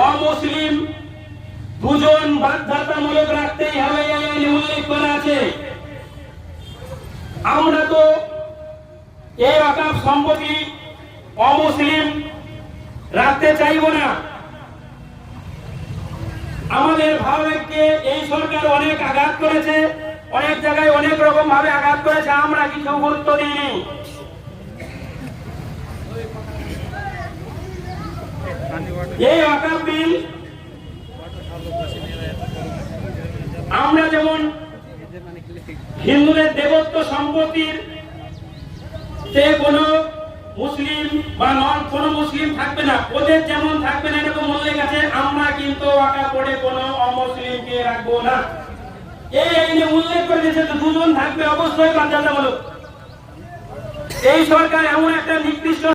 অমুসলিম দুজন বাধ্যতামূলক রাখতেই হবে এই আইনে উল্লেখ করা আছে। আমরা তো এই ওয়াকফ সম্পত্তি অমুসলিম রাখতে চাইব না। আমাদের ভাবকে এই সরকার অনেক আঘাত করেছে, অনেক জায়গায় অনেক রকম ভাবে আঘাত করেছে, আমরা কিছু গুরুত্ব দিইনি। এই ওয়াকফ বিল আমরা যেমন হিন্দুদের দেবত্ব সম্পত্তির কোনো মুসলিম বা নন কোন মুসলিম থাকবে না, ওদের যেমন থাকবে না এরকম উল্লেখ আছে, আমরা কিন্তু ওয়াকফ বোর্ডে কোনো অমুসলিমকে রাখবো না। এই আইনে উল্লেখ করে দিয়েছে যে দুজন থাকবে অবশ্যই বাধ্যতামূলক। এই সরকার এমন একটা নির্দিষ্ট